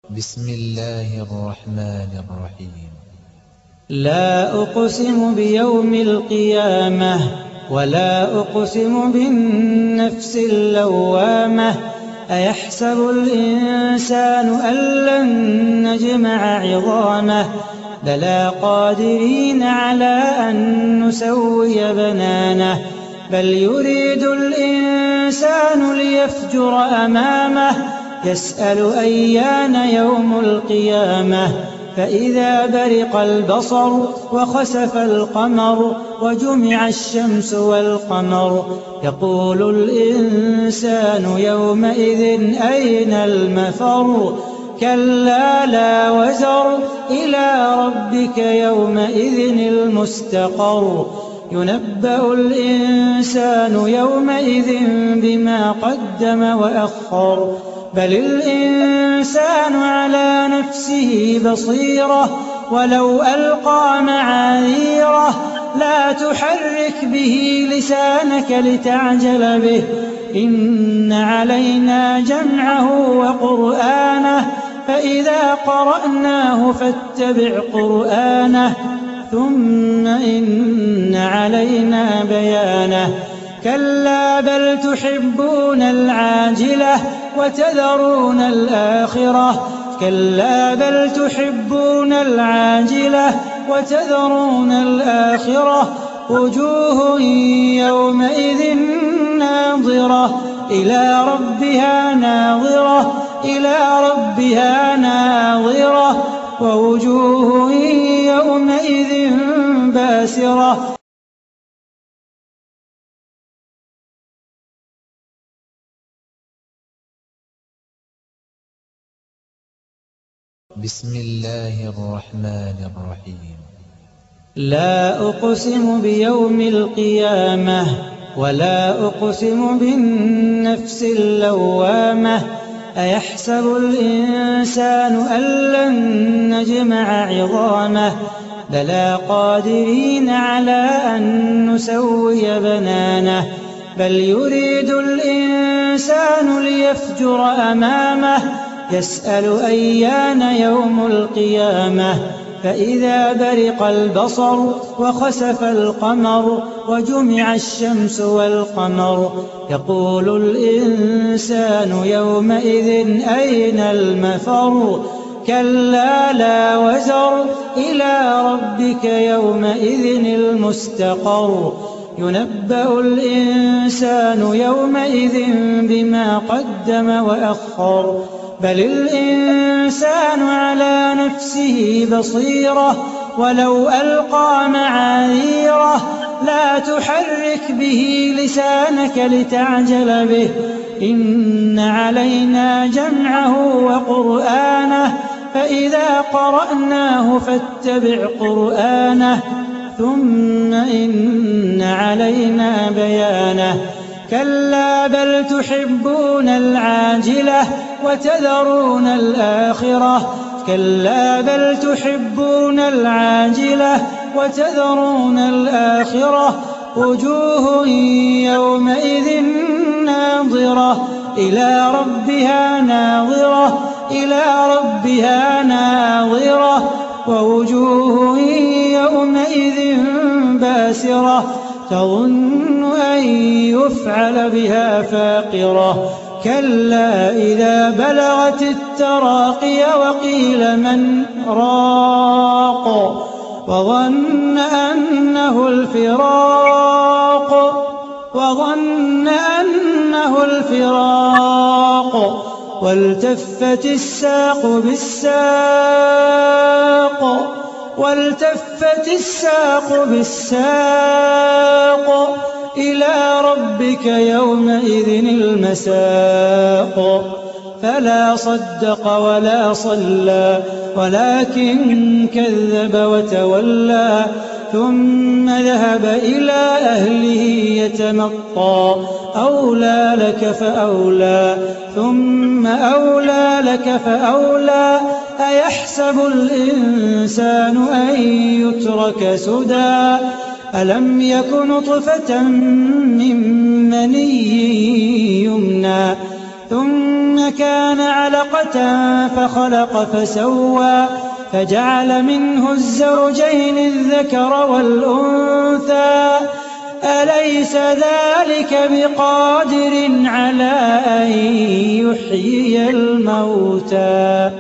بسم الله الرحمن الرحيم. لا أقسم بيوم القيامة ولا أقسم بالنفس اللوامة. أيحسب الإنسان أن لن نجمع عظامه بلى قادرين على أن نسوي بنانه. بل يريد الإنسان ليفجر أمامه يسأل أيان يوم القيامة. فإذا برق البصر وخسف القمر وجمع الشمس والقمر يقول الإنسان يومئذ أين المفر. كلا لا وزر إلى ربك يومئذ المستقر. ينبأ الإنسان يومئذ بما قدم وأخر. بل الإنسان على نفسه بصيرة ولو ألقى معاذيره. لا تحرك به لسانك لتعجل به إن علينا جمعه وقرآنه. فإذا قرأناه فاتبع قرآنه ثم إن علينا بيانه. كلا بل تحبون العاجلة وتذرون الآخرة. كلا بل تحبون العاجلة وتذرون الآخرة. وجوه يومئذ ناظرة إلى ربها ناظرة إلى ربها ناظرة. ووجوه يومئذ باسرة. بسم الله الرحمن الرحيم. لا أقسم بيوم القيامة ولا أقسم بالنفس اللوامة. أيحسب الإنسان أن لن نجمع عظامه بلى قادرين على أن نسوي بنانه. بل يريد الإنسان ليفجر أمامه يسأل أيان يوم القيامة. فإذا برق البصر وخسف القمر وجمع الشمس والقمر يقول الإنسان يومئذ أين المفر. كلا لا وزر إلى ربك يومئذ المستقر. ينبأ الإنسان يومئذ بما قدم وأخر. بل الإنسان على نفسه بصيرة ولو ألقى معاذيره. لا تحرك به لسانك لتعجل به إن علينا جمعه وقرآنه. فإذا قرأناه فاتبع قرآنه ثم إن علينا بيانه. كلا بل تحبون العاجلة وتذرون الآخرة. كلا بل تحبون العاجلة وتذرون الآخرة. وجوه يومئذ ناظرة إلى ربها ناظرة إلى ربها ناظرة. ووجوه يومئذ باسرة تظن أن يفعل بها فاقرة. كلا إذا بلغت التراقي وقيل من راق وظن أنه الفراق والتفت الساق بالساق إلى ربك يومئذ المساق. فلا صدق ولا صلى ولكن كذب وتولى. ثم ذهب إلى أهله يتمطى. أولى لك فأولى ثم أولى لك فأولى. أيحسب الإنسان أن يترك سدى. ألم يك نطفة من مني يمنى ثم كان علقة فخلق فسوى فجعل منه الزوجين الذكر والأنثى أليس ذلك بقادر على أن يحيي الموتى